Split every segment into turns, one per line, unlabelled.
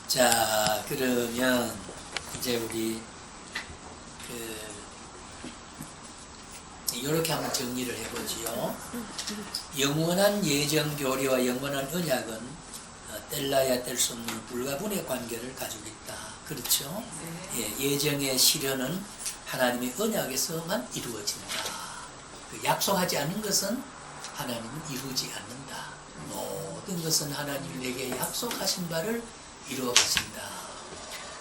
자, 그러면 이제 우리 이렇게 한번 정리를 해보지요. 영원한 예정 교리와 영원한 언약은 뗄라야 뗄 수 없는 불가분의 관계를 가지고 있다. 그렇죠? 예, 예정의 실현은 하나님의 언약에서만 이루어진다. 약속하지 않는 것은 하나님은 이루지 않는다. 모든 것은 하나님이 내게 약속하신 바를 이루어 가신다.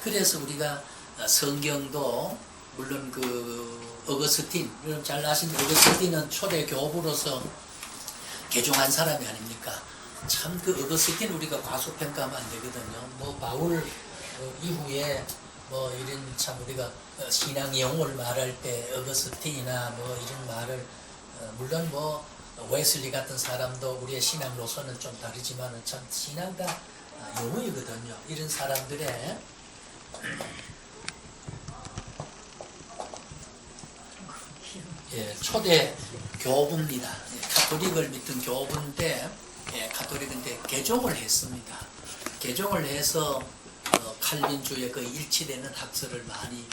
그래서 우리가 성경도 물론 어거스틴, 여러분 잘 아신 어거스틴은 초대 교부로서 개종한 사람이 아닙니까? 참 어거스틴 우리가 과소평가하면 안 되거든요. 바울 이후에 이런 참 우리가 신앙 영혼을 말할 때 어거스틴이나 이런 말을 물론 웨슬리 같은 사람도 우리의 신앙 노선은 좀 다르지만은 참 신앙 다 영혼이거든요. 이런 사람들의 초대 교부입니다. 가톨릭을 믿던 교부인데 가톨릭인데 개종을 했습니다. 개종을 해서 칼빈주의 일치되는 학설을 많이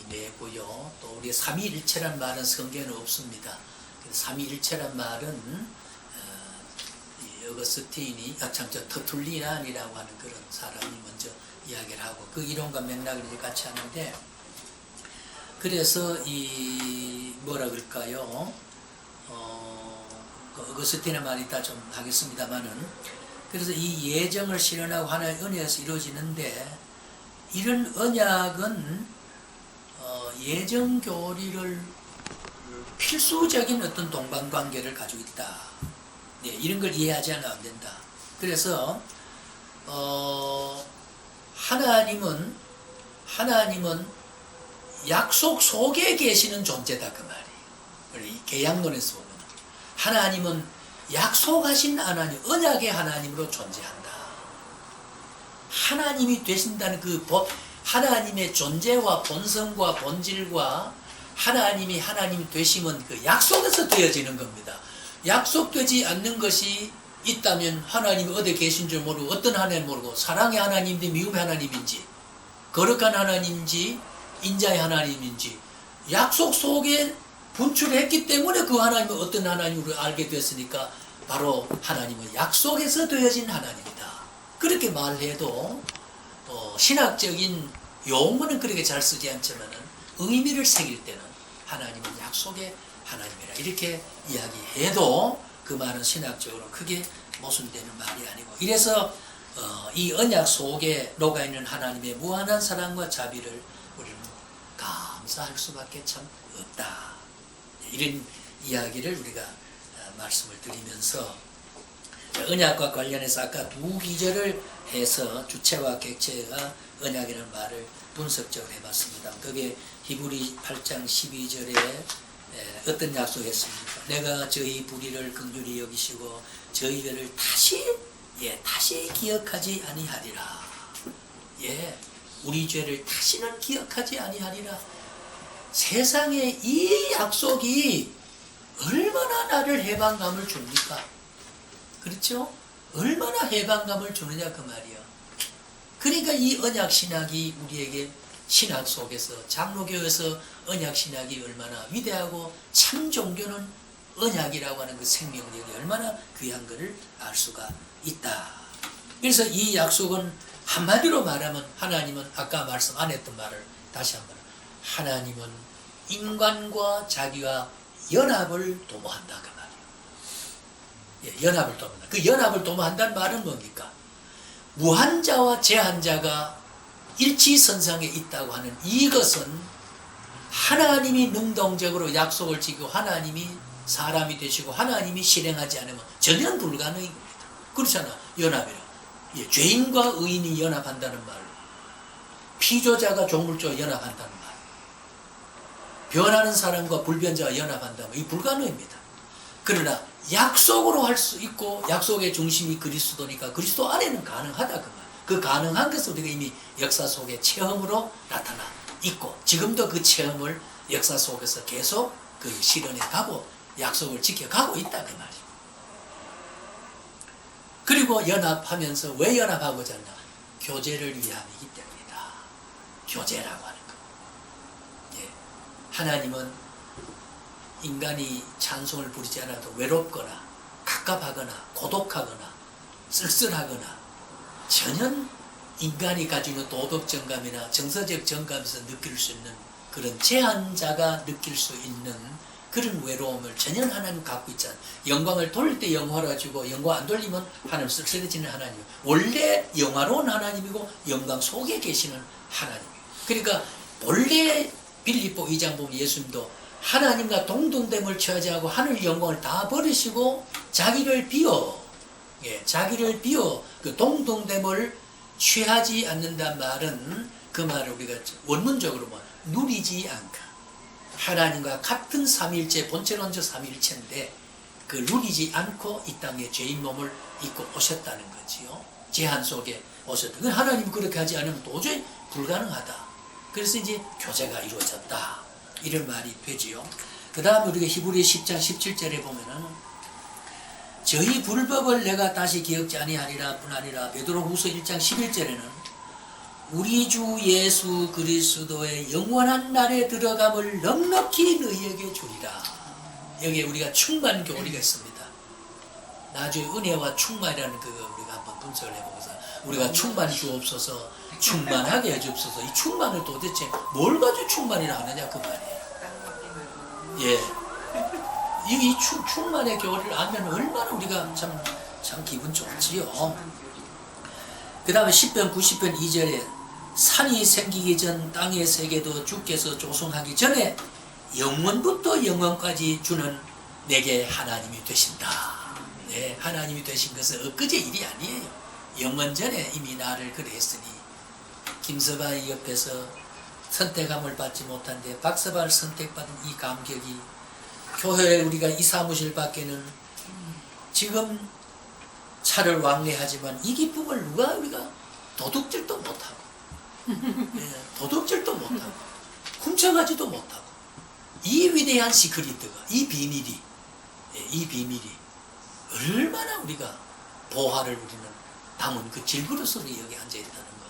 내고요. 또 우리 삼위일체란 말은 성경에 없습니다. 삼위일체란 말은 어거스틴이 터툴리안이라고 하는 그런 사람이 먼저 이야기를 하고 그 이론과 맥락을 같이 하는데, 그래서 뭐라 그럴까요? 어거스틴의 말이 있다 좀 하겠습니다만은, 그래서 이 예정을 실현하고 하나의 은혜에서 이루어지는데, 이런 언약은 예정 교리를 필수적인 어떤 동반관계를 가지고 있다. 이런 걸 이해하지 않으면 안 된다. 그래서 하나님은 약속 속에 계시는 존재다 그 말이에요. 이 계약론에서 보면 하나님은 약속하신 하나님, 언약의 하나님으로 존재한다. 하나님이 되신다는 하나님의 존재와 본성과 본질과 하나님이 되심은 그 약속에서 되어지는 겁니다. 약속되지 않는 것이 있다면 하나님이 어디 계신 줄 모르고, 어떤 하나님 모르고, 사랑의 하나님인지 미움의 하나님인지, 거룩한 하나님인지 인자의 하나님인지 약속 속에 분출했기 때문에 그 하나님은 어떤 하나님으로 알게 되었으니까 바로 하나님은 약속에서 되어진 하나님이다. 그렇게 말해도 신학적인 용어는 그렇게 잘 쓰지 않지만 의미를 새길 때는 하나님은 약속의 하나님이라 이렇게 이야기해도 그 말은 신학적으로 크게 모순되는 말이 아니고, 이래서 이 언약 속에 녹아있는 하나님의 무한한 사랑과 자비를 우리는 감사할 수밖에 참 없다. 이런 이야기를 우리가 말씀을 드리면서 언약과 관련해서 아까 두 기절을 해서 주체와 객체가 언약이라는 말을 분석적으로 해봤습니다. 그게 히브리 8장 12절에 어떤 약속했습니까? 내가 저희 불의를 긍휼히 여기시고 저희들을 다시 기억하지 아니하리라. 우리 죄를 다시는 기억하지 아니하리라. 세상에 이 약속이 얼마나 나를 해방감을 줍니까? 그렇죠? 얼마나 해방감을 주느냐 그 말이야. 그러니까 이 언약 신학이 우리에게 신학 속에서 장로교에서 언약 신학이 얼마나 위대하고 참 종교는 언약이라고 하는 그 생명력이 얼마나 귀한 것을 알 수가 있다. 그래서 이 약속은 한마디로 말하면 하나님은 아까 말씀 안 했던 말을 다시 한번, 하나님은 인간과 자기와 연합을 도모한다 그 말이에요. 연합을 도모한다. 그 연합을 도모한다는 말은 뭡니까? 무한자와 제한자가 일치선상에 있다고 하는 이것은 하나님이 능동적으로 약속을 지키고 하나님이 사람이 되시고 하나님이 실행하지 않으면 전혀 불가능인 겁니다. 그렇잖아. 연합이라. 죄인과 의인이 연합한다는 말, 피조자가 종물주와 연합한다는 말, 변하는 사람과 불변자가 연합한다면 이 불가능입니다. 그러나 약속으로 할 수 있고 약속의 중심이 그리스도니까 그리스도 안에는 가능하다 그 말. 그 가능한 것을 우리가 이미 역사 속에 체험으로 나타나 있고 지금도 그 체험을 역사 속에서 계속 실현해 가고 약속을 지켜가고 있다 그 말이에요. 그리고 연합하면서 왜 연합하고자 하냐? 교제를 위함이기 때문이다. 교제라고 하는 것. 예. 하나님은 인간이 찬송을 부르지 않아도 외롭거나 갑갑하거나 고독하거나 쓸쓸하거나 전혀 인간이 가지고 있는 도덕 정감이나 정서적 정감에서 느낄 수 있는 그런 제한자가 느낄 수 있는 그런 외로움을 전혀 하나님 갖고 있잖아요. 영광을 돌릴 때 영화로 주고 영광 안 돌리면 하나님 쓸쓸해지는 하나님. 원래 영화로운 하나님이고 영광 속에 계시는 하나님이에요. 그러니까 원래 빌립보 2장 보면 예수님도 하나님과 동등됨을 취하지 않고 하늘 영광을 다 버리시고 자기를 비워 그 동등됨을 취하지 않는단 말은 그 말을 우리가 원문적으로 뭐 누리지 않고 하나님과 같은 삼일체 본체론적 삼일체인데 그 누리지 않고 이 땅에 죄인 몸을 입고 오셨다는 거지요. 제한 속에 오셨다. 하나님 그렇게 하지 않으면 도저히 불가능하다. 그래서 이제 교제가 이루어졌다. 이런 말이 되지요. 그 다음에 우리가 히브리 10장 17절에 보면은 저희 불법을 내가 다시 기억지 아니하리라 뿐 아니라 베드로후서 1장 11절에는 우리 주 예수 그리스도의 영원한 날에 들어감을 넉넉히 너희에게 주리라. 여기에 우리가 충만 교리가 있습니다. 나중에 은혜와 충만이라는 그거 우리가 한번 분석을 해보고서 우리가 충만 주옵소서 충만하게 해주옵소서. 이 충만을 도대체 뭘 가지고 충만이라 하느냐 그 말이에요. 예. 이 충만의 교리를 알면 얼마나 우리가 참 기분 좋지요. 그 다음에 10편 90편 2절에 산이 생기기 전 땅의 세계도 주께서 조성하기 전에 영원부터 영원까지 주는 내게 하나님이 되신다. 네, 하나님이 되신 것은 엊그제 일이 아니에요. 영원 전에 이미 나를 그래 했으니 김서바의 옆에서 선택함을 받지 못한데 박서바를 선택받은 이 감격이 교회에 우리가 이 사무실 밖에는 지금 차를 왕래하지만 이 기쁨을 누가 우리가 도둑질도 못하고 도둑질도 못하고 훔쳐가지도 못하고 이 위대한 시크릿가 이 비밀이 얼마나 우리가 보화를 우리는 담은 그 질그릇 속에 여기 앉아있다는 거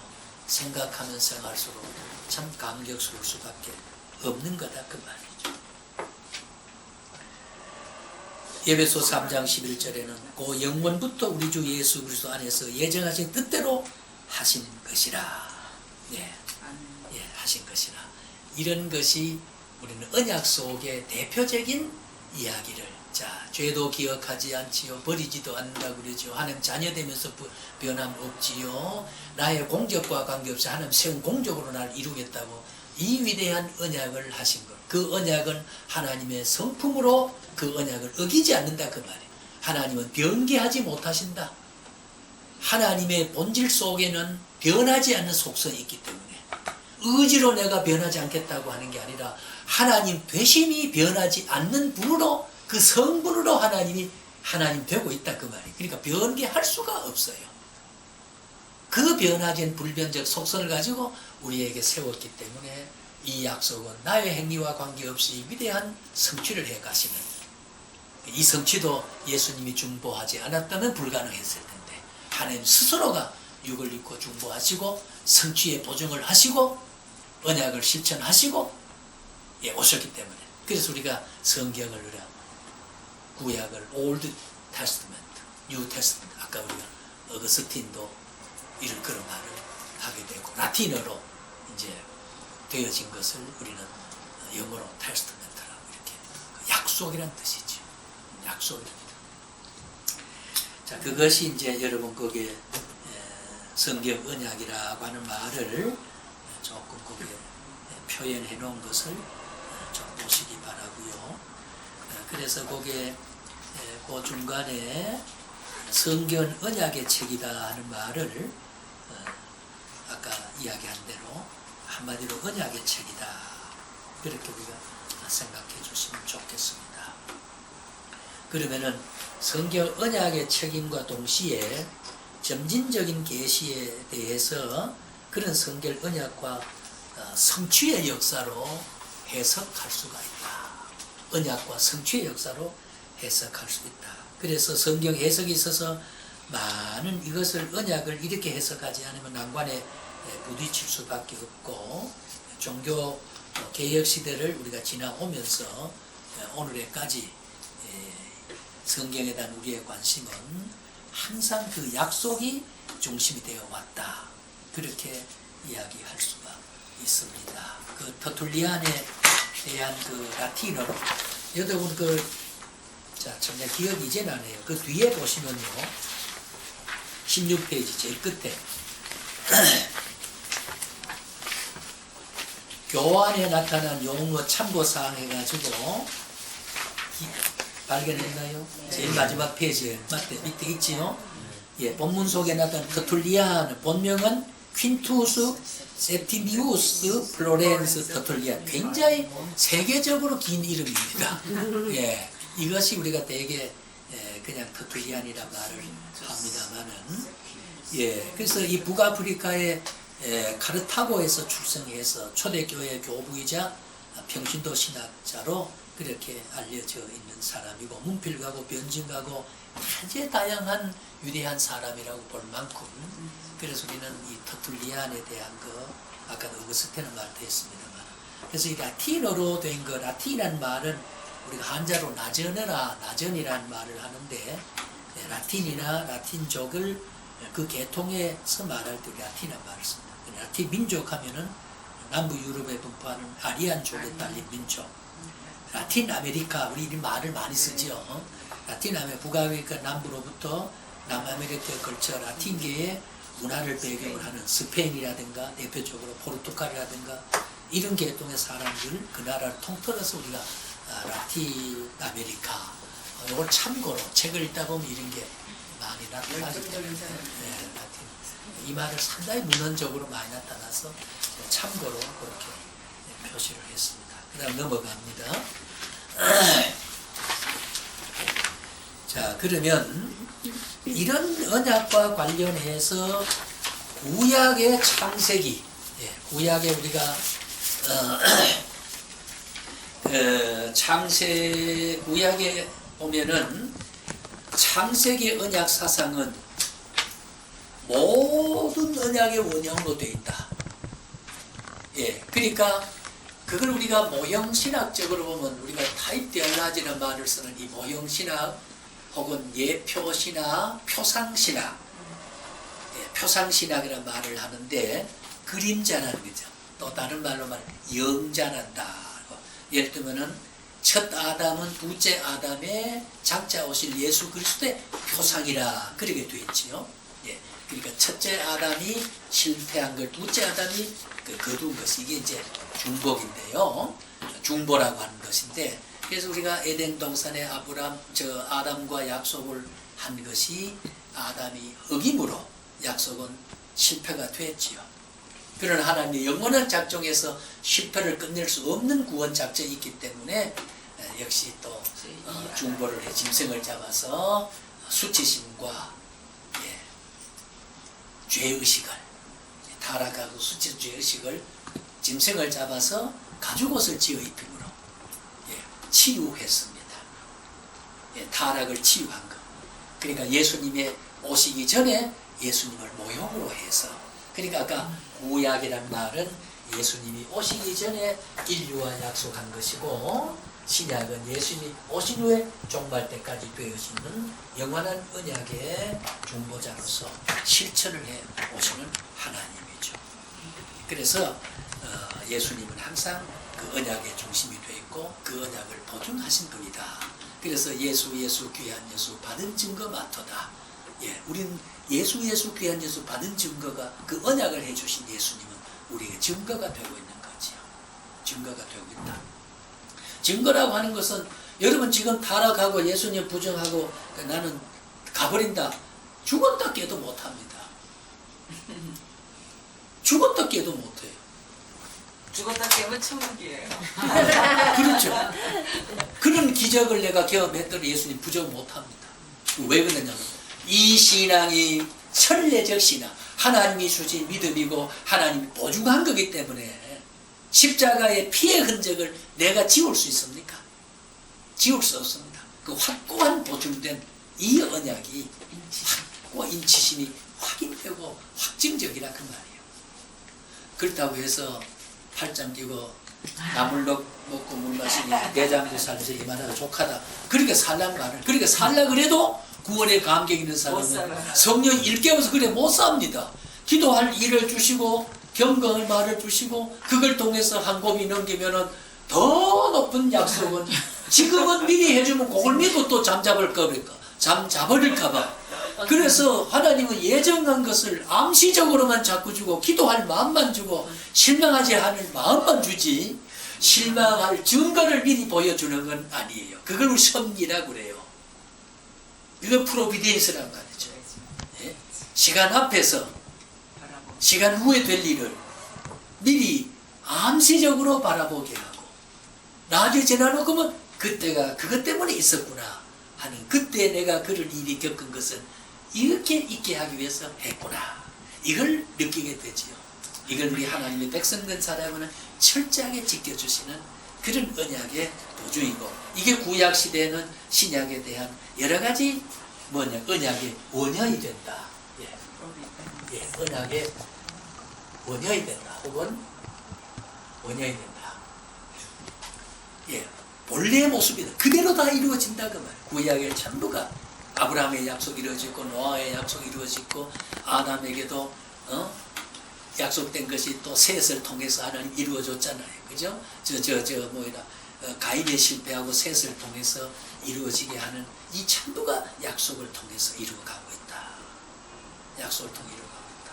생각하면 생각할수록 참 감격스러울 수밖에 없는 거다 그 말이죠. 에베소 3장 11절에는 그 영원부터 우리 주 예수 그리스도 안에서 예정하신 뜻대로 하신 것이라. 하신 것이라. 이런 것이 우리는 언약 속의 대표적인 이야기를 죄도 기억하지 않지요. 버리지도 않는다 그러죠. 하나님 자녀 되면서 변함 없지요. 나의 공적과 관계없이 하나님 세운 공적으로 나를 이루겠다고 이 위대한 언약을 하신 것. 그 언약은 하나님의 성품으로 그 언약을 어기지 않는다 그 말이에요. 하나님은 변개하지 못하신다. 하나님의 본질 속에는 변하지 않는 속성이 있기 때문에 의지로 내가 변하지 않겠다고 하는 게 아니라 하나님 되심이 변하지 않는 분으로 그 성분으로 하나님이 하나님 되고 있다 그 말이에요. 그러니까 변개할 수가 없어요. 그 변화된 불변적 속성을 가지고 우리에게 세웠기 때문에 이 약속은 나의 행위와 관계없이 위대한 성취를 해 가시는 이 성취도 예수님이 중보하지 않았다면 불가능했을 텐데 하나님 스스로가 육을 입고 중보하시고 성취의 보증을 하시고 언약을 실천하시고 오셨기 때문에 그래서 우리가 성경을 우리가 구약을 올드 테스트먼트, 뉴 테스트먼트 아까 우리가 어거스틴도 이런 그런 말을 하게 되고 라틴어로 이제 되어진 것을 우리는 영어로 테스트먼트라고 이렇게 약속이란 뜻이죠. 약속이랍니다. 자, 그것이 이제 여러분 거기에 성경 언약이라고 하는 말을 조금 거기에 표현해 놓은 것을 좀 보시기 바라고요. 그래서 거기에 그 중간에 성경 언약의 책이다 하는 말을 아까 이야기한 대로 한마디로 언약의 책이다. 그렇게 우리가 생각해 주시면 좋겠습니다. 그러면은 성경 언약의 책임과 동시에 점진적인 계시에 대해서 그런 성경 언약과 성취의 역사로 해석할 수가 있다. 언약과 성취의 역사로 해석할 수 있다. 그래서 성경 해석에 있어서 많은 이것을 언약을 이렇게 해석하지 않으면 난관에 부딪힐 수밖에 없고 종교 개혁 시대를 우리가 지나오면서 오늘에까지 성경에 대한 우리의 관심은 항상 그 약속이 중심이 되어 왔다. 그렇게 이야기할 수가 있습니다. 그 터툴리안에 대한 그 라틴어로 여러분 정말 기억이 이제 나네요. 그 뒤에 보시면요. 16페이지 제일 끝에 교환에 나타난 용어 참고사항 해가지고 발견했나요? 제일 마지막 페이지에 밑에 있지요? 예, 본문 속에 나타난 터툴리안 본명은 퀸투스 세티미우스 플로렌스 터툴리안. 굉장히 세계적으로 긴 이름입니다. 예, 이것이 우리가 대개 그냥 터툴리안이라 말을 합니다만은, 예, 그래서 이 북아프리카의 카르타고에서 출생해서 초대교회 교부이자 평신도 신학자로 그렇게 알려져 있는 사람이고, 문필가고 변증가고 아주 다양한 위대한 사람이라고 볼 만큼, 그래서 우리는 이 터툴리안에 대한 아까 어거스테는 말도 했습니다만, 그래서 이 라틴어로 된 라틴이라는 말은 우리가 한자로 나전이라는 말을 하는데, 라틴이나 라틴족을 그 계통에서 말할 때 라틴이라는 말을 씁니다. 라틴 민족 하면은 남부 유럽에 분포하는 아리안족에 딸린 민족. 라틴 아메리카, 우리 이 말을 많이 쓰죠. 라틴 아메리카, 북아메리카 남부로부터 남아메리카에 걸쳐 라틴계의 문화를 배경으로 하는 스페인이라든가 대표적으로 포르투갈이라든가 이런 계통의 사람들, 그 나라를 통틀어서 우리가 라틴 아메리카, 이걸 참고로 책을 읽다 보면 이런 게 많이 나타나기 때문에, 네, 라틴. 이 말을 상당히 문헌적으로 많이 나타나서 참고로 그렇게 표시를 했습니다. 그 다음 넘어갑니다. 자, 그러면 이런 언약과 관련해서 구약의 창세기, 구약의 우리가 구약에 보면은 창세기 언약 사상은 모든 언약의 원형으로 되어 있다. 예, 그러니까 그걸 우리가 모형신학적으로 보면 우리가 타입 디알라지라는 말을 쓰는 이 모형신학 혹은 예표신학, 표상신학, 표상신학이라는 말을 하는데 그림자라는 거죠. 또 다른 말로 말하면 영자란다. 예를 들면은 첫 아담은 둘째 아담의 장차 오실 예수 그리스도의 표상이라 그렇게 되어 있지요. 예, 그러니까 첫째 아담이 실패한 걸 둘째 아담이 거둔 것이 이게 이제 중복인데요. 중보라고 하는 것인데, 그래서 우리가 에덴 동산에 아담과 약속을 한 것이 아담이 어김으로 약속은 실패가 됐지요. 그러나 하나님의 영원한 작정에서 실패를 끝낼 수 없는 구원 작정이 있기 때문에 역시 또 중보를 해 짐승을 잡아서 수치심과 죄의식을 타락하고 죄의식을 짐승을 잡아서 가죽옷을 지어 입힘으로 치유했습니다. 타락을 치유한 것. 그러니까 예수님의 오시기 전에 예수님을 모형으로 해서, 그러니까 아까 구약이란 말은 예수님이 오시기 전에 인류와 약속한 것이고, 신약은 예수님이 오신 후에 종말 때까지 되어지는 영원한 언약의 중보자로서 실천을 해 오시는 하나님이죠. 그래서 예수님은 항상 그 언약의 중심이 되어 있고 그 언약을 보증하신 분이다. 그래서 예수 귀한 예수 받은 증거 마토다. 예, 우린 예수 귀한 예수 받은 증거가 그 언약을 해주신 예수님은 우리의 증거가 되고 있는 거지요. 증거가 되고 있다. 증거라고 하는 것은 여러분 지금 타락하고 예수님 부정하고 나는 가버린다. 죽었다 깨도 못합니다. 죽었다 깨도 못해요.
죽었다 깨면 천국이에요.
그렇죠. 그런 기적을 내가 경험했더니 예수님 부정 못합니다. 왜 그러냐면 이 신앙이 천례적 신앙, 하나님이 주신 믿음이고 하나님이 보증한 거기 때문에 십자가의 피의 흔적을 내가 지울 수 있습니까? 지울 수 없습니다. 그 확고한 보증된 이 언약이 그 인치심이 확인되고 확증적이라 그 말이에요. 그렇다고 해서 팔짱 끼고 나물 먹고 물 마시니 내장도 살면서 이만하고 족하다. 그렇게 살란 말을. 그렇게 살라 그래도 구원의 감격 있는
못
사람은
살아요.
성령 일깨워서 그래 못 삽니다. 기도할 일을 주시고 경건의 말을 주시고 그걸 통해서 한 곱이 넘기면은 더 높은 약속은 지금은 미리 해주면 그걸 믿고 또 잠자버릴까봐. 그래서 하나님은 예정한 것을 암시적으로만 자꾸 주고 기도할 마음만 주고 실망하지 않을 마음만 주지 실망할 증거를 미리 보여주는 건 아니에요. 그걸 섭리라고 그래요. 이거 프로비덴스라는 말이죠. 예? 시간 앞에서 시간 후에 될 일을 미리 암시적으로 바라보게 하고 나중에 지나놓고면 그때가 그것 때문에 있었구나 하는 그때 내가 그런 일이 겪은 것은 이렇게 있게 하기 위해서 했구나. 이걸 느끼게 되지요. 이걸 우리 하나님의 백성된 사람은 철저하게 지켜주시는 그런 언약의 도중이고 이게 구약시대에는 신약에 대한 여러 가지 언약의 원형이 된다. 언약의 원형이 된다. 혹은 원형이 된다. 본래의 모습이다. 그대로 다 이루어진다 그 말. 구약의 전부가 아브라함의 약속이 이루어졌고 노아의 약속이 이루어졌고 아담에게도 약속된 것이 또 셋을 통해서 하나님 이루어졌잖아요. 그죠? 가인의 실패하고 셋을 통해서 이루어지게 하는 이 전부가 약속을 통해서 이루어가고 있다. 약속을 통해 이루어가고 있다.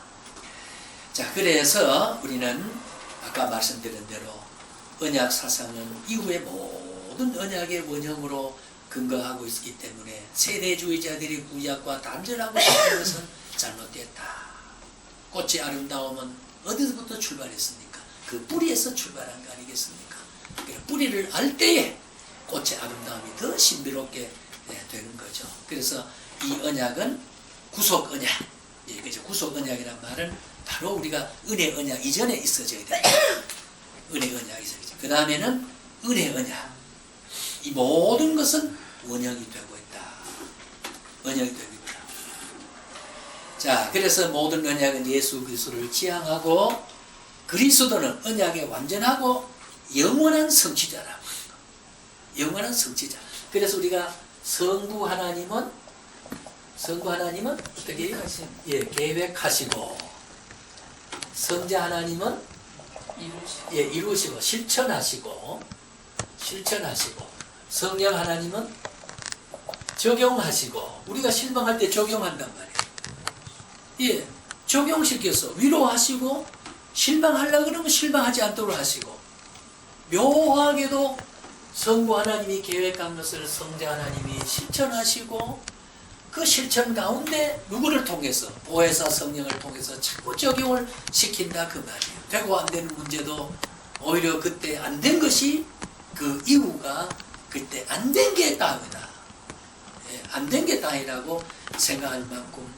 자, 그래서 우리는 아까 말씀드린 대로 언약 사상은 이후의 모든 언약의 원형으로 근거하고 있기 때문에 세대주의자들이 구약과 단절하고 싶은 것은 잘못됐다. 꽃의 아름다움은 어디서부터 출발했습니까? 그 뿌리에서 출발한 거 아니겠습니까? 뿌리를 알 때에 꽃의 아름다움이 더 신비롭게 되는 거죠. 그래서 이 언약은 구속 언약. 그죠? 구속 언약이란 말은 바로 우리가 은혜 언약 이전에 있어져야 된다. 은혜 언약이 있어야죠. 그 다음에는 은혜 언약. 이 모든 것은 원형이 되고 있다. 원형이 되고 있다. 자, 그래서 모든 언약은 예수 그리스도를 지향하고 그리스도는 언약의 완전하고 영원한 성취자라고. 영원한 성취자. 그래서 우리가 성부 하나님은 어떻게 계획하시고 성자 하나님은 이루시고 실천하시고 성령 하나님은 적용하시고 우리가 실망할 때 적용한단 말이에요. 적용시켜서 위로하시고 실망하려고 그러면 실망하지 않도록 하시고 묘하게도 성부 하나님이 계획한 것을 성자 하나님이 실천하시고 그 실천 가운데 누구를 통해서 보혜사 성령을 통해서 자꾸 적용을 시킨다 그 말이에요. 되고 안 되는 문제도 오히려 그때 안 된 것이 그 이유가 그때 안 된 게 다이다. 안 된 게 다이라고 생각할 만큼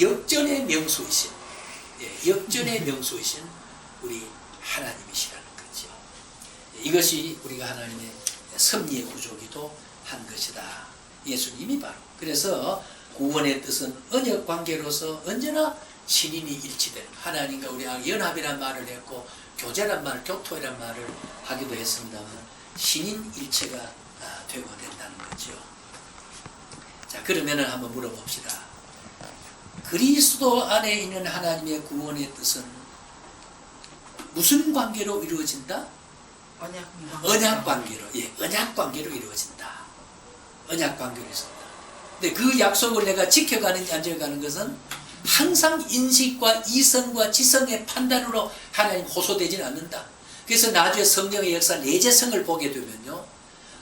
역전의 명수이신 우리 하나님이시라는 거죠. 이것이 우리가 하나님의 섭리의 구조기도 한 것이다. 예수님이 바로. 그래서 구원의 뜻은 언약 관계로서 언제나 신인이 일치되는 하나님과 우리가 연합이란 말을 했고 교제란 말, 교토이란 말을 하기도 했습니다만 신인 일체가 되고 된다는 거죠. 자, 그러면은 한번 물어봅시다. 그리스도 안에 있는 하나님의 구원의 뜻은 무슨 관계로 이루어진다? 언약 관계로. 언약 관계로 이루어진다. 언약 관계로 이루어진다. 근데 그 약속을 내가 지켜가는지 안 지켜가는 것은 항상 인식과 이성과 지성의 판단으로 하나님 호소되지는 않는다. 그래서 나중에 성령의 역사 내재성을 보게 되면요,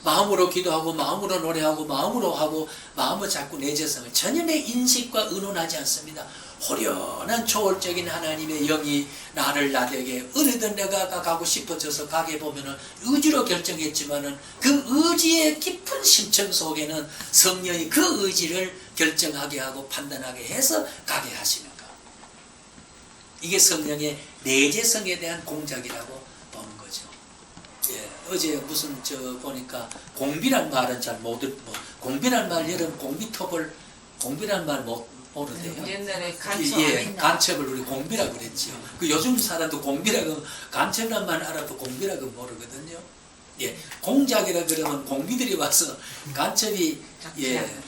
마음으로 기도하고 마음으로 노래하고 마음으로 하고 마음으로 자꾸 내재성을 전혀 내 인식과 의논하지 않습니다. 호련한 초월적인 하나님의 영이 나를 나에게 어디든 내가 가고 싶어져서 가게 보면은 의지로 결정했지만은 그 의지의 깊은 심청 속에는 성령이 그 의지를 결정하게 하고 판단하게 해서 가게 하시는 것. 이게 성령의 내재성에 대한 공작이라고 보는 거죠. 어제 무슨 보니까 공비란 말은 잘 못 공비란 말 여러분 공비톱을 공비란 말 모르대요.
옛날에 간첩
예, 간첩을 우리 공비라고 그랬지요. 그 요즘 사람도 공비라고 간첩란만 알아도 공비라고 모르거든요. 예, 공작이라 그러면 공비들이 와서 간첩이 예,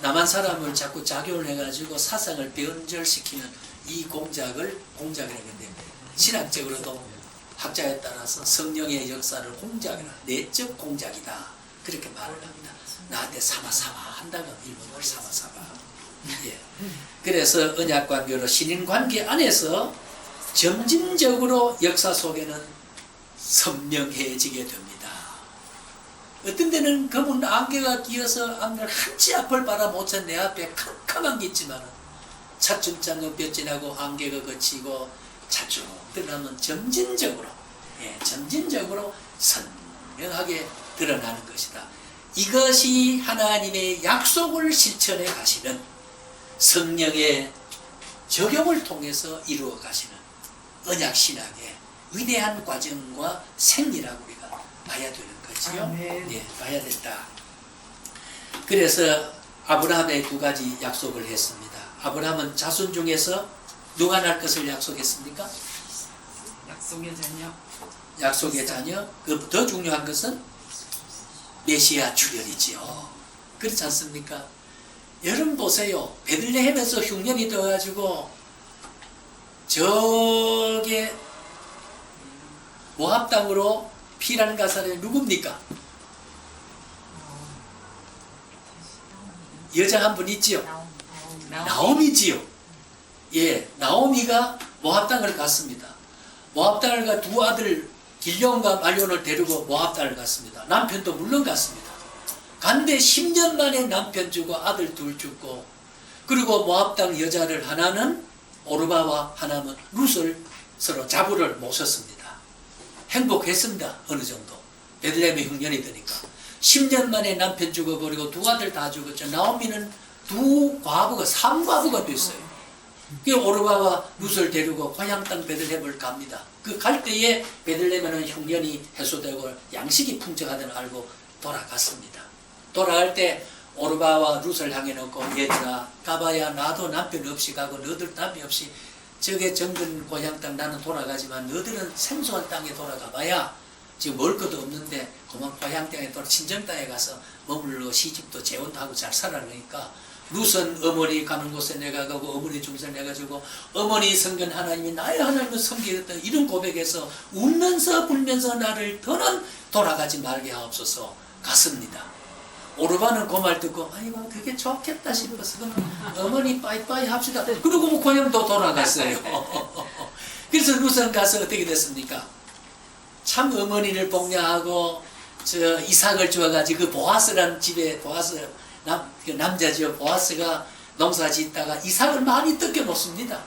남한 사람을 자꾸 작용을 해가지고 사상을 변절시키는 이 공작이라고 하는데 신학적으로도 학자에 따라서 성령의 역사를 공작이라 내적 공작이다 그렇게 말을 합니다. 나한테 사마사마 한다고 일본어를 사마사마. 예. 그래서 언약관계로 신인관계 안에서 점진적으로 역사 속에는 선명해지게 됩니다. 어떤 데는 검은 안개가 끼어서 앞날 한치 앞을 바라보자 내 앞에 캄캄한 게 있지만 차츰차츰 볕지나고 안개가 거치고 차츰 드러나면 점진적으로 점진적으로 선명하게 드러나는 것이다. 이것이 하나님의 약속을 실천해 가시는 성령의 적용을 통해서 이루어 가시는 언약신학의 위대한 과정과 생리라고 우리가 봐야 되는 거지요. 예, 봐야 된다. 그래서 아브라함의 두 가지 약속을 했습니다. 아브라함은 자손 중에서 누가 날 것을 약속했습니까?
약속의 자녀.
약속의 자녀. 그 더 중요한 것은 메시아 출현이지요. 그렇지 않습니까? 여러분 보세요. 베들레헴에서 흉년이 떠가지고 저게 모압 땅으로 피란 가사를 누굽니까? 여자 한 분 있지요. 나오미지요. 예, 나오미가 모압 땅을 갔습니다. 모압 땅을 가 두 아들 길뇽과 말론을 데리고 모압 땅을 갔습니다. 남편도 물론 갔습니다. 간데 10년 만에 남편 죽고 아들 둘 죽고, 그리고 모압 땅 여자를 하나는 오르바와 하나는 룻을 서로 자부를 모셨습니다. 행복했습니다. 어느 정도. 베들레헴에 흉년이 드니까 10년 만에 남편 죽어버리고 두 아들 다 죽었죠. 나오미는 두 과부가 3과부가 됐어요. 그 오르바와 룻을 데리고 고향 땅 베들레헴을 갑니다. 그 갈 때에 베들레헴에는 흉년이 해소되고 양식이 풍족하다는 걸 알고 돌아갔습니다. 돌아갈 때 오르바와 룻을 향해 놓고, 얘들아 가봐야 나도 남편 없이 가고 너들 남편 없이 저게 정든 고향 땅 나는 돌아가지만 너들은 생소한 땅에 돌아가 봐야 지금 먹을 것도 없는데 그만 고향 땅에 친정 땅에 가서 머물러 시집도 재혼도 하고 잘 살아가니까, 룻은 어머니 가는 곳에 내가 가고 어머니 중에서 내가 주고 어머니 성전 하나님이 나의 하나님을 섬기겠다 이런 고백에서 울면서 불면서 나를 더는 돌아가지 말게 하옵소서 갔습니다. 오르바는 그 말 듣고 아이고 그게 좋겠다 싶어서 어머니 빠이빠이 합시다. 그리고 뭐 그냥 또 돌아갔어요. 그래서 룻은 가서 어떻게 됐습니까? 참 어머니를 복양하고 저 이삭을 주어가지고 그 보아스라는 집에 보아스 그 남자지요. 보아스가 농사 짓다가 이삭을 많이 뜯겨 놓습니다.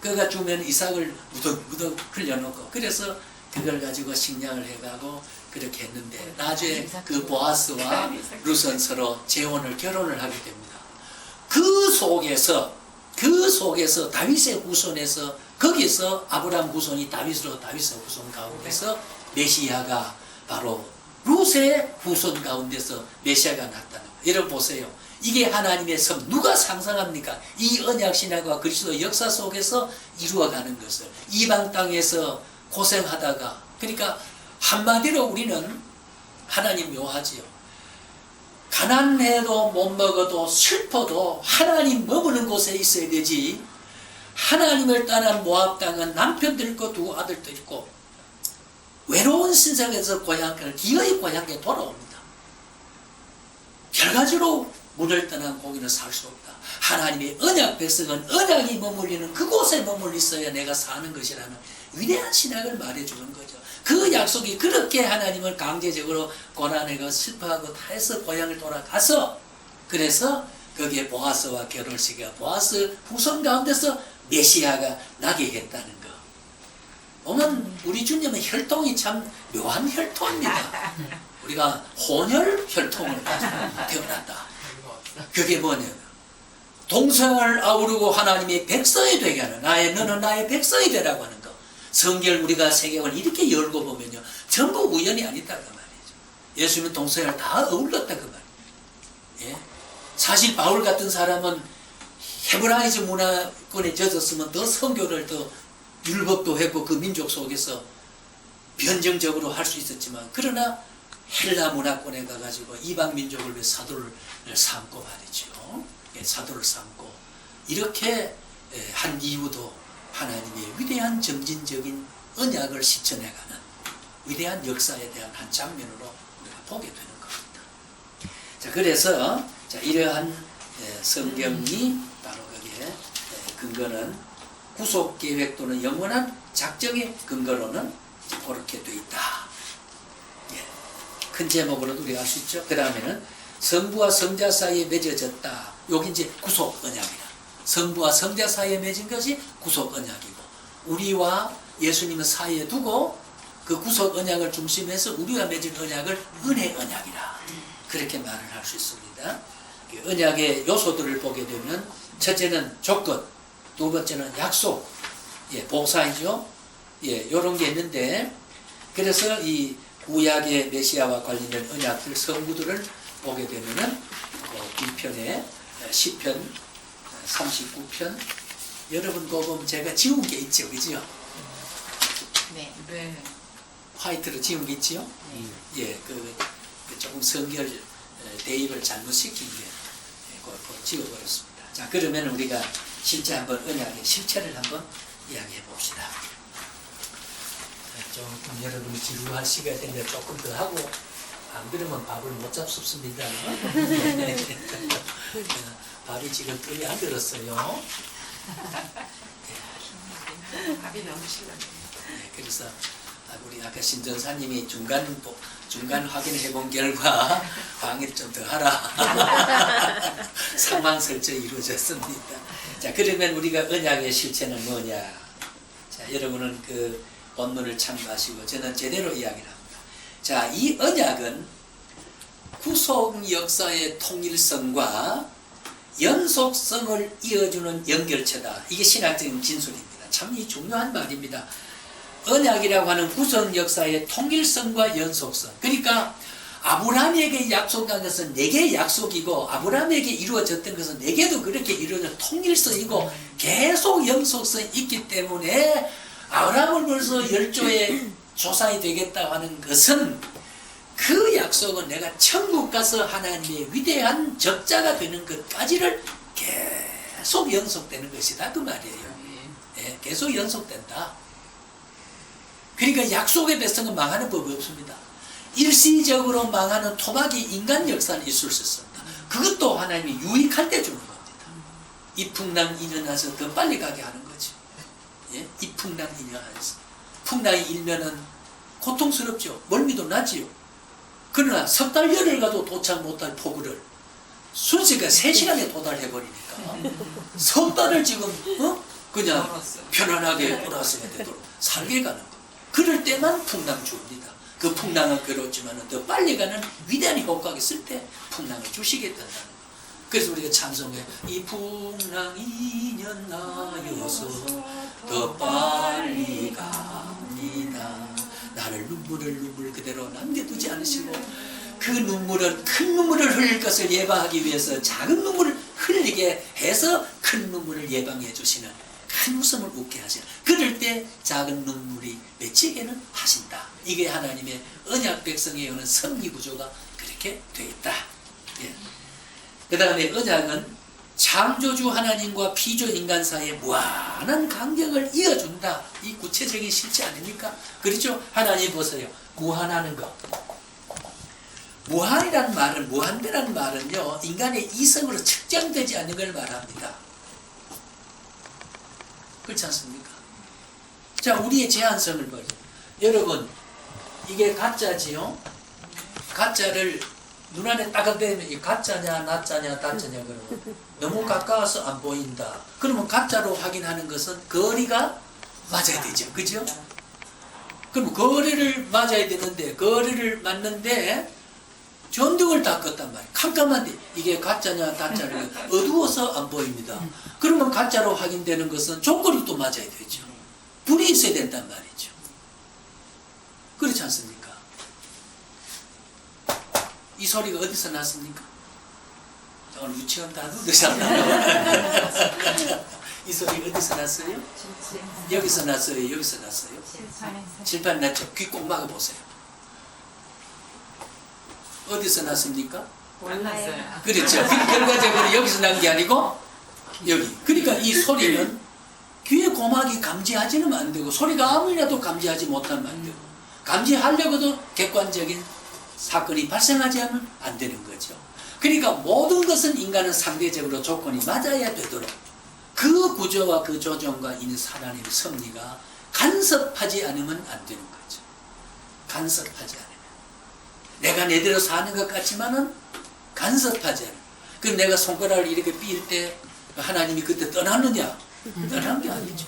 그가 주면 이삭을 무덕무덕 흘려놓고, 그래서 그걸 가지고 식량을 해가고 그렇게 했는데 나중에 그 보아스와 룻은 서로 재혼을 결혼을 하게 됩니다. 그 속에서 다윗의 후손에서, 거기서 아브라함 후손이 다윗의 후손 가운데서 메시아가 바로 룻의 후손 가운데서 메시아가 나타납니다. 여러분 보세요. 이게 하나님의 성, 누가 상상합니까? 이 언약신학과 그리스도 역사 속에서 이루어가는 것을 이방 땅에서 고생하다가, 그러니까 한마디로 우리는 하나님 묘하지요. 가난해도 못 먹어도 슬퍼도 하나님 머무는 곳에 있어야 되지. 하나님을 떠난 모압 땅은 남편도 있고 두 아들도 있고 외로운 신상에서 기어이 고향에 돌아옵니다. 결과적으로 문을 떠난 고기는 살 수 없다. 하나님의 언약 백성은 언약이 머물리는 그곳에 머물러 있어야 내가 사는 것이라는 위대한 신학을 말해주는 거죠. 그 약속이 그렇게 하나님을 강제적으로 고난하고 슬퍼하고 다 해서 고향을 돌아가서, 그래서 거기에 보아스와 결혼을 시켜 보아스 후손 가운데서 메시아가 나게 했다는 거. 보면 우리 주님은 혈통이 참 묘한 혈통입니다. 우리가 혼혈 혈통을 가지고 태어났다. 그게 뭐냐면 동성을 아우르고 하나님의 백성이 되게 하는, 너는 나의 백성이 되라고 하는 거. 성경 우리가 세계관을 이렇게 열고 보면요, 전부 우연이 아니다 그 말이죠. 예수님은 동성을 다 어울렸다 그 말이에요. 예? 사실 바울 같은 사람은 헤브라이즈 문화권에 젖었으면 더 선교를 더 율법도 했고 그 민족 속에서 변정적으로 할 수 있었지만, 그러나 헬라 문화권에 가가지고 이방 민족을 위해 사도를 삼고 말이죠. 사도를 삼고 이렇게 한 이유도 하나님의 위대한 점진적인 언약을 실천해가는 위대한 역사에 대한 한 장면으로 우리가 보게 되는 겁니다. 자, 그래서 자, 이러한 성경이 바로 거기에 근거는 구속 계획 또는 영원한 작정의 근거로는 그렇게 돼 있다. 큰 제목으로도 우리가 알 수 있죠. 그 다음에는 성부와 성자 사이에 맺어졌다. 여기 이제 구속 언약이다. 성부와 성자 사이에 맺은 것이 구속 언약이고, 우리와 예수님을 사이에 두고 그 구속 언약을 중심해서 우리와 맺은 언약을 은혜 언약이라, 그렇게 말을 할 수 있습니다. 언약의 요소들을 보게 되면 첫째는 조건, 두 번째는 약속, 보상이죠. 이런 게 있는데, 그래서 이 구약의 메시아와 관련된 언약들, 성구들을 보게 되면은 1편에 시편 39편, 여러분 그거 보면 제가 지운 게 있죠, 그죠?
네. 네.
화이트로 지운 게 있죠? 그 조금 성결 대입을 잘못시킨 게 그걸 지워버렸습니다. 자, 그러면 우리가 실제 한번 언약의 실체를 한번 이야기해 봅시다. 좀 여러분이 지루할 시간이 되는데 조금 더 하고, 안 그러면 밥을 못 잡숫습니다. 밥이 지금 거의 안 들었어요.
밥이 너무 싫어요.
그래서 우리 아까 신전사님이 중간 확인해 본 결과 방해를 좀 더 하라. 상황 설정이 이루어졌습니다. 자, 그러면 우리가 언약의 실체는 뭐냐? 자, 여러분은 그 본문을 참고하시고 저는 제대로 이야기를 합니다. 자, 이 언약은 구속 역사의 통일성과 연속성을 이어주는 연결체다. 이게 신학적인 진술입니다. 참 이 중요한 말입니다. 언약이라고 하는 구속 역사의 통일성과 연속성. 그러니까 아브라함에게 약속한 것은 내게 약속이고, 아브라함에게 이루어졌던 것은 내게도 그렇게 이루어진 통일성이고 계속 연속성이 있기 때문에, 아브라함을 벌써 열조의 조상이 되겠다 하는 것은 그 약속은 내가 천국 가서 하나님의 위대한 적자가 되는 것까지를 계속 연속되는 것이다, 그 말이에요. 계속 연속된다. 그러니까 약속의 백성은 망하는 법이 없습니다. 일시적으로 망하는 토막이 인간 역사는 있을 수 있습니다. 그것도 하나님이 유익할 때 주는 겁니다. 이풍랑 인연해서 더 빨리 가게 하는 거죠. 이풍랑 인연해서 풍랑이 일면은 고통스럽죠. 멀미도 나지요. 그러나 석 달 열흘 가도 도착 못할 포구를 순식간에 3시간에 도달해버리니까 석 달을 지금 그냥 편안하게 돌아서게 되도록 살게 가는 거. 그럴 때만 풍랑 줍니다. 그 풍랑은 괴롭지만 더 빨리 가는 위대한 효과가 있을 때 풍랑을 주시게 된다는 거. 그래서 우리가 찬송해, 이 풍랑이 년나여서 더 빨리 갑니다. 나를 눈물 그대로 남겨두지 않으시고, 그 눈물은 큰 눈물을 흘릴 것을 예방하기 위해서 작은 눈물을 흘리게 해서 큰 눈물을 예방해 주시는, 큰 웃음을 웃게 하시는, 그럴 때 작은 눈물이 맺히게는 하신다. 이게 하나님의 언약 백성에 오는 섭리 구조가 그렇게 되어 있다. 그 다음에 언약은 창조주 하나님과 피조 인간 사이에 무한한 간격을 이어준다. 이 구체적인 실체 아닙니까? 그렇죠? 하나님 보세요. 무한하는 것. 무한이란 말은, 무한대란 말은요, 인간의 이성으로 측정되지 않는 걸 말합니다. 그렇지 않습니까? 자, 우리의 제한성을 보죠. 여러분, 이게 가짜지요? 가짜를 눈안에 딱 대면 이 가짜냐, 나짜냐, 다짜냐 그러면 너무 가까워서 안 보인다. 그러면 가짜로 확인하는 것은 거리가 맞아야 되죠. 그죠? 그럼 거리를 맞아야 되는데, 거리를 맞는데 전등을 다 껐단 말이에요. 깜깜한데 이게 가짜냐, 다짜냐 어두워서 안 보입니다. 그러면 가짜로 확인되는 것은 조건이 또 맞아야 되죠. 불이 있어야 된단 말이죠. 그렇지 않습니까? 이 소리가 어디서 났습니까? 오늘 유치원 다 누르셨나? 이 소리 어디서 났어요? 여기서 났어요? 여기서 났어요? 칠판 났죠? 귀 꼭 막아보세요. 어디서 났습니까?
몰랐어요.
그렇죠. 결과적으로 여기서 난 게 아니고 여기. 그러니까 이 소리는 귀의 고막이 감지하지는 안 되고 소리가 아무리라도 감지하지 못하면 안 되고 감지하려고도 객관적인 사건이 발생하지 않으면 안 되는 거죠. 그러니까 모든 것은 인간은 상대적으로 조건이 맞아야 되도록 그 구조와 그 조정과 있는 하나님의 섭리가 간섭하지 않으면 안 되는 거죠. 간섭하지 않으면. 내가 내대로 사는 것 같지만은 간섭하지 않으면. 그럼 내가 손가락을 이렇게 삘 때 하나님이 그때 떠났느냐? 떠난 게 아니죠.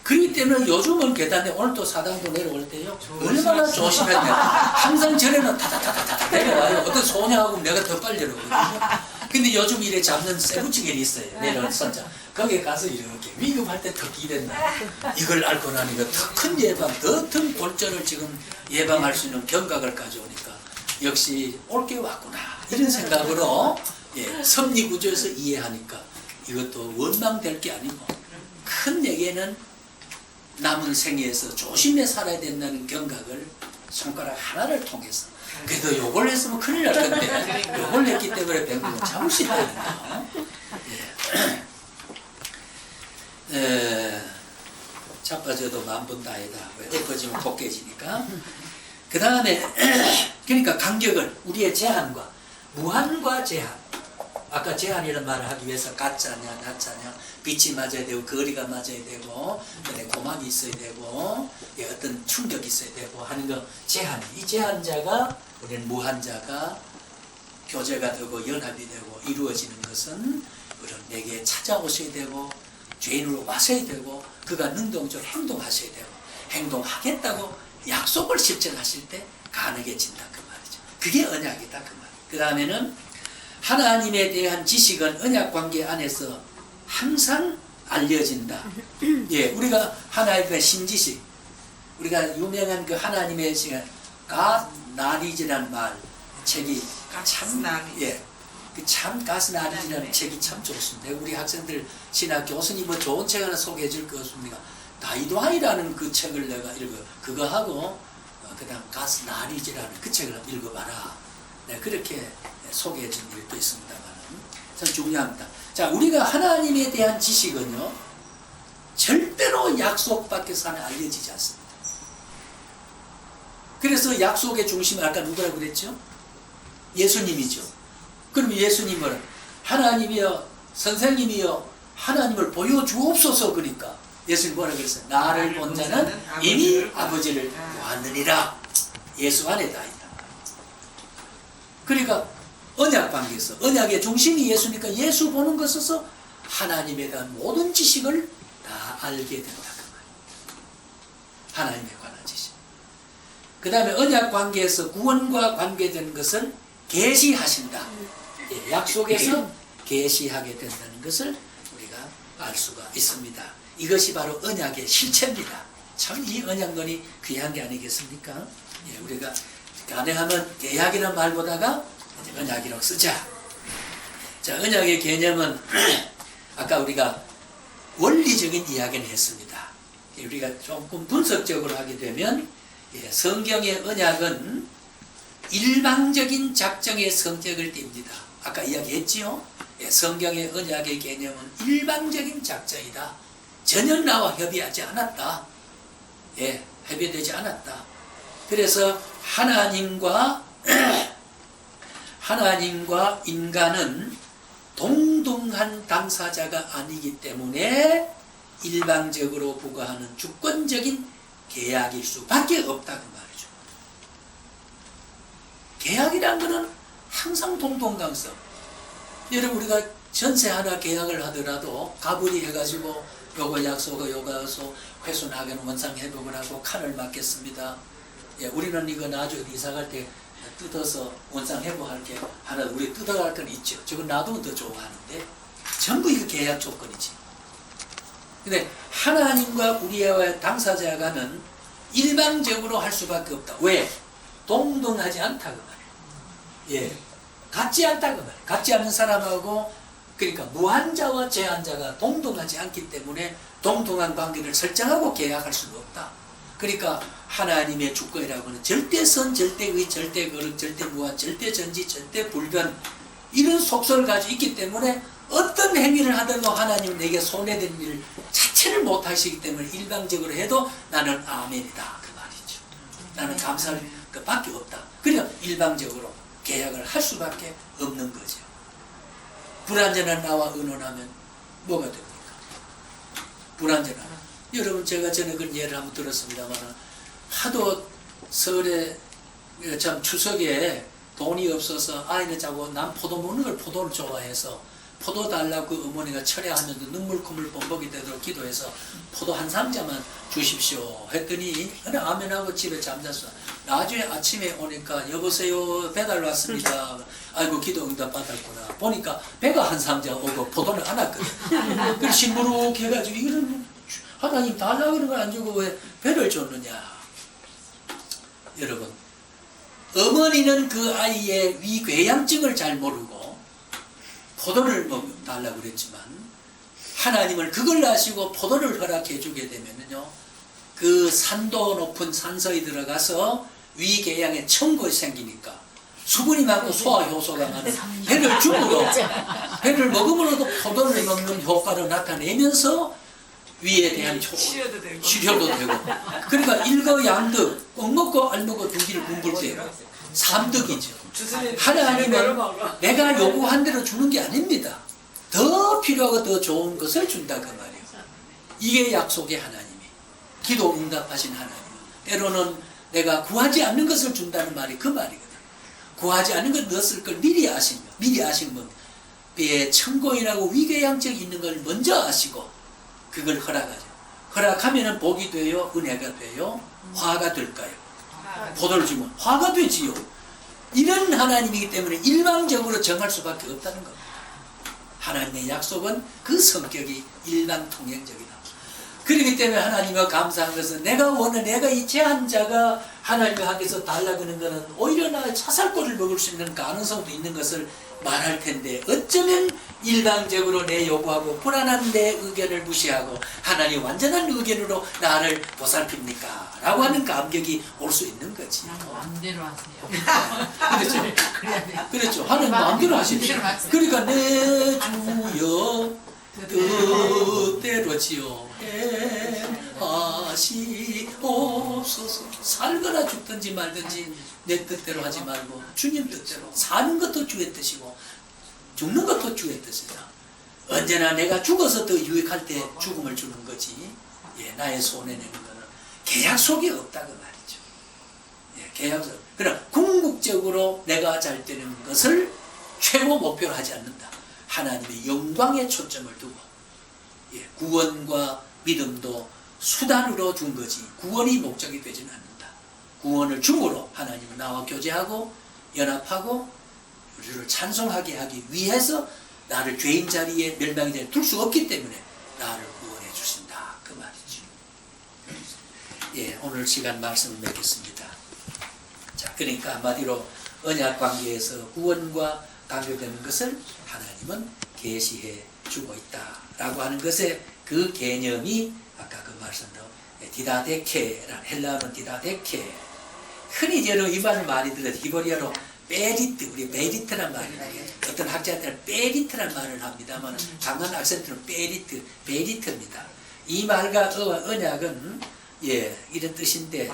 그렇기 때문에 요즘은 계단에 오늘도 사당도 내려올 때요. 얼마나 조심했냐. 항상 전에는 타다타다타다 내려와요. 어떤 소녀하고 내가 더 빨리 내려오거든요. 근데 요즘 이래 잡는 세부치겐이 있어요. 내려온 선자. 거기에 가서 이렇게 위급할 때 더 기댄다. 이걸 알고 나니까 더 큰 예방, 더 큰 골절을 지금 예방할 수 있는 경각을 가져오니까 역시 옳게 왔구나. 이런 생각으로 섭리 구조에서 이해하니까 이것도 원망될 게 아니고 큰 얘기는 남은 생애에서 조심해 살아야 된다는 경각을 손가락 하나를 통해서 그래도 요걸 했으면 큰일 날 건데 요걸 했기 때문에 백문을 참을 수 있다는 거. 자빠져도 만분 다이다. 엎어지면 곧 깨지니까. 그 다음에 그러니까 간격을 우리의 제한과 무한과 제한. 아까 제한이라는 말을 하기 위해서 가짜냐 나짜냐 빛이 맞아야 되고 거리가 맞아야 되고 고막이 있어야 되고 어떤 충격이 있어야 되고 하는 거 제한. 이 제한자가 우리는 무한자가 교제가 되고 연합이 되고 이루어지는 것은 우리는 내게 찾아오셔야 되고 죄인으로 와셔야 되고 그가 능동적으로 행동하셔야 되고 행동하겠다고 약속을 실천하실 때 가능해진다 그 말이죠. 그게 언약이다 그 말. 그 다음에는 하나님에 대한 지식은 언약 관계 안에서 항상 알려진다. 우리가 하나님에 대한 신지식, 우리가 유명한 그 하나님의 시간, 가스나리지라는 말 책이 참, 그 참 가스나리지라는 책이 참 좋습니다. 우리 학생들 신학 교수님 뭐 좋은 책 하나 소개해 줄 거 없습니까? 다이도하이라는 그 책을 내가 읽어. 그거 하고 그다음 가스나리지라는 그 책을 한번 읽어봐라. 네, 그렇게 소개해 준 일도 있습니다만 참 중요합니다. 자, 우리가 하나님에 대한 지식은요 절대로 약속 밖에서 하나 알려지지 않습니다. 그래서 약속의 중심은 아까 누구라고 그랬죠? 예수님이죠. 그럼 예수님은 하나님이여 선생님이여 하나님을 보여주옵소서. 그러니까 예수님 뭐라고 그랬어요? 나를 본 자는 이미 아버지를 보았느니라. 예수 안에 다 있다. 그러니까 언약 관계에서 언약의 중심이 예수니까 예수 보는 것에서 하나님에 대한 모든 지식을 다 알게 된다 그 말이에요. 하나님에 관한 지식. 그 다음에 언약 관계에서 구원과 관계된 것을 계시하신다. 약속에서 계시하게 된다는 것을 우리가 알 수가 있습니다. 이것이 바로 언약의 실체입니다. 참 이 언약론이 귀한 게 아니겠습니까? 우리가 가능하면 계약이라는 말보다가 언약이라고 쓰자. 자, 언약의 개념은 아까 우리가 원리적인 이야기를 했습니다. 우리가 조금 분석적으로 하게 되면 성경의 언약은 일방적인 작정의 성격을 띱니다. 아까 이야기했지요? 성경의 언약의 개념은 일방적인 작정이다. 전혀 나와 협의하지 않았다. 협의되지 않았다. 그래서 하나님과 인간은 동등한 당사자가 아니기 때문에 일방적으로 부과하는 주권적인 계약일 수밖에 없다 그 말이죠. 계약이란 것은 항상 동등강성. 여러분 우리가 전세 하나 계약을 하더라도 가불이 해가지고 요거 약속을 요거 훼손하게는 원상 회복을 하고 칸을 맞겠습니다. 우리는 이거 나중에 이사갈 때 뜯어서 원상 회복할 게 하나 우리 뜯어갈 건 있죠. 저거 놔두면 더 좋아하는데 전부 이거 계약 조건이지. 근데 하나님과 우리의 당사자가는 일방적으로 할 수밖에 없다. 왜? 동등하지 않다 그 말이에요. 같지 않다고 말이에요. 같지 않은 사람하고, 그러니까 무한자와 제한자가 동등하지 않기 때문에 동등한 관계를 설정하고 계약할 수가 없다. 그러니까 하나님의 주권이라고는 절대선, 절대의, 절대거룩, 절대무한, 절대전지, 절대불변 이런 속성을 가지고 있기 때문에 어떤 행위를 하더라도 하나님은 내게 손해되는 일 자체를 못하시기 때문에 일방적으로 해도 나는 아멘이다 그 말이죠. 나는 감사할 것밖에 없다. 그러니까 일방적으로 계약을 할 수밖에 없는 거죠. 불완전한 나와 의논하면 뭐가 됩니까? 불완전한. 여러분 제가 전에 그런 예를 한번 들었습니다만 하도 설에 참 추석에 돈이 없어서 아이는 자고 난 포도 먹는 걸 포도를 좋아해서 포도 달라고 그 어머니가 철야하면서 눈물 콧물 범벅이 되도록 기도해서 포도 한 상자만 주십시오 했더니 그냥 아멘하고 집에 잠잤어. 나중에 아침에 오니까 여보세요 배달 왔습니다. 아이고 기도 응답 받았구나. 보니까 배가 한 상자 오고 포도는 안 왔거든. 그래서 시무룩 해가지고 이런 하나님 달라고 그런 걸 안 주고 왜 배를 줬느냐. 여러분 어머니는 그 아이의 위궤양증을 잘 모르고 포도를 달라고 그랬지만 하나님은 그걸 아시고 포도를 허락해 주게 되면요 그 산도 높은 산서에 들어가서 위궤양에 천국이 생기니까 수분이 많고 소화 효소가 많은 배를 줌으로 배를 먹음으로도 포도를 먹는 효과를 나타내면서 위에 대한 치료도 되고 그러니까 일거양득 꼭 먹고 알 먹고 두 끼를 굶을 때 삼득이죠. 하나님은 내가 요구한 대로 주는 게 아닙니다. 더 필요하고 더 좋은 것을 준다 그 말이에요. 이게 약속의 하나님이 기도 응답하신 하나님. 때로는 내가 구하지 않는 것을 준다는 말이 그 말이거든. 구하지 않는 것 넣었을 걸 미리 아시면 배에 천고이라고 위궤양증이 있는 걸 먼저 아시고 그걸 허락하죠. 허락하면은 복이 돼요? 은혜가 돼요? 화가 될까요? 포도를 주면 화가 되지요. 이런 하나님이기 때문에 일방적으로 정할 수밖에 없다는 겁니다. 하나님의 약속은 그 성격이 일방통행적이다. 그렇기 때문에 하나님과 감사한 것은 내가 이 제한자가 하나님의 하께서 달라고 하는 것은 오히려 나의 차살골을 먹을 수 있는 가능성도 있는 것을 말할 텐데 어쩌면 일방적으로 내 요구하고 불안한 내 의견을 무시하고 하나님 완전한 의견으로 나를 보살핍니까? 라고 하는 감격이 올 수 있는 거지.
마음대로 하세요.
그렇죠. 그렇죠. 하나님 마음대로 하시죠. 그러니까 내 주여 뜻대로지요 하시옵소서. 살거나 죽든지 말든지 내 뜻대로 하지 말고 주님 뜻대로. 사는 것도 주의 뜻이고 죽는 것도 주의 뜻이다. 언제나 내가 죽어서 더 유익할 때 죽음을 주는 거지. 예, 나의 손에 내는 거는 계약 속에 없다고 말이죠. 예, 계약 속. 그러나 궁극적으로 내가 잘 되는 것을 최고 목표로 하지 않는다. 하나님의 영광에 초점을 두고 예, 구원과 믿음도 수단으로 준 거지 구원이 목적이 되지는 않는다. 구원을 중으로 하나님은 나와 교제하고 연합하고 우리를 찬송하게 하기 위해서 나를 죄인 자리에 멸망의 자리에 둘 수 없기 때문에 나를 구원해 주신다 그 말이죠. 예, 오늘 시간 말씀을 맺겠습니다. 자, 그러니까 한마디로 언약 관계에서 구원과 관계되는 것을 하나님은 계시해 주고 있다라고 하는 것에 그 개념이 아까 그 말씀대로 디다데케라는 헬라어는 디다데케. 흔히 저는 이 말을 많이 들어요. 히브리어로 베리트, 우리 베리트란 말이에요. 어떤 학자들은 베리트란 말을 합니다만 강한 악센트는 베리트입니다. 이 말과 언약은 예, 이런 뜻인데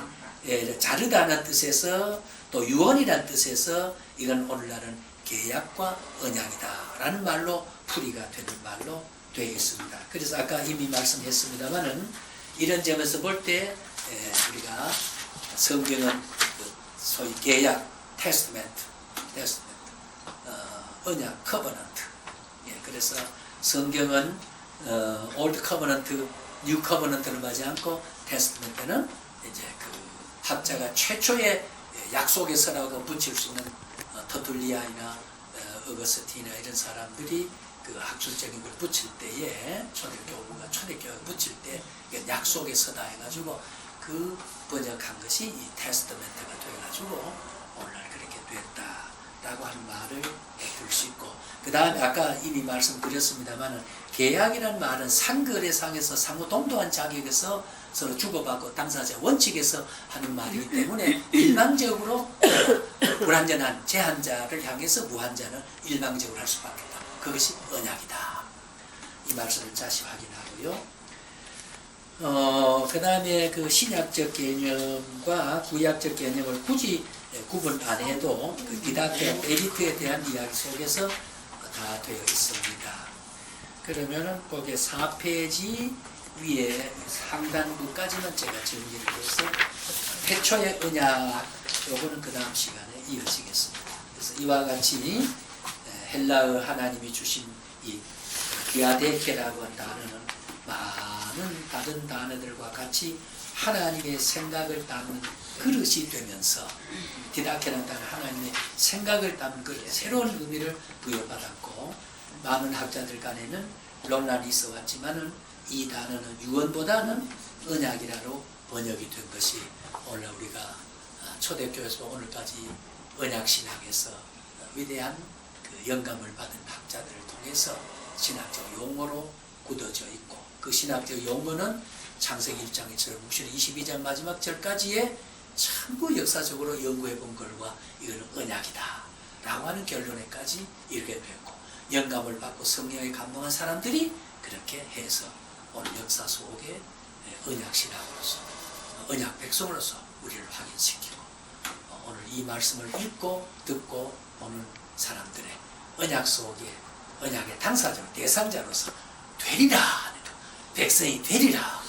예, 자르다는 뜻에서 또 유언이라는 뜻에서 이건 오늘날은 계약과 언약이다라는 말로 풀이가 되는 말로 되어 있습니다. 그래서 아까 이미 말씀했습니다만은 이런 점에서 볼 때 우리가 성경은 소위 계약, 테스트멘트, 언약, 커버넌트. 예, 그래서 성경은 올드 커버넌트, 뉴 커버넌트는 하지 않고 테스트멘트는 이제 그 학자가 최초의 약속에서라고 붙일 수 있는 터툴리아이나 어거스틴이나 이런 사람들이 그 학술적인 걸 붙일 때에 초대교회가 붙일 때 약속의 서다 해가지고 그 번역한 것이 이 테스트멘트가 돼가지고 오늘날 그렇게 라고 하는 말을 들 수 있고, 그 다음에 아까 이미 말씀드렸습니다만 계약이라는 말은 상거래상에서 상호 동등한 자격에서 서로 주고받고 당사자 원칙에서 하는 말이기 때문에 일방적으로 불완전한 제한자를 향해서 무한자는 일방적으로 할 수밖에 없다. 그것이 언약이다. 이 말씀을 다시 확인하고요. 그 다음에 그 신약적 개념과 구약적 개념을 굳이 구분 안 해도 그 디다케 에리트에 대한 이야기 속에서 다 되어 있습니다. 그러면은 거기에 4페이지 위에 상단부까지만 제가 정리를 해서 태초의 언약, 요거는 그 다음 시간에 이어지겠습니다. 그래서 이와 같이 헬라어 하나님이 주신 이 디아데케라고 한 단어는 많은 다른 단어들과 같이 하나님의 생각을 담는 그릇이 되면서, 디다케라는 단어 하나님의 생각을 담는 그릇, 새로운 의미를 부여받았고, 많은 학자들 간에는 논란이 있어 왔지만은 이 단어는 유언보다는 언약이라로 번역이 된 것이 오늘 우리가 초대교회에서 오늘까지 언약신학에서 위대한 그 영감을 받은 학자들을 통해서 신학적 용어로 굳어져 있고, 그 신학적 용어는 창세기 1장처럼 묵시는 22장 마지막 절까지의 전부 역사적으로 연구해 본 결과 이거는 언약이다 라고 하는 결론에까지 이르게 되었고, 영감을 받고 성령에 감동한 사람들이 그렇게 해서 오늘 역사 속에 언약신학으로서 언약 백성으로서 우리를 확인시키고, 오늘 이 말씀을 읽고 듣고 보는 사람들의 언약 속에 언약의 당사자로 대상자로서 되리라, 백성이 되리라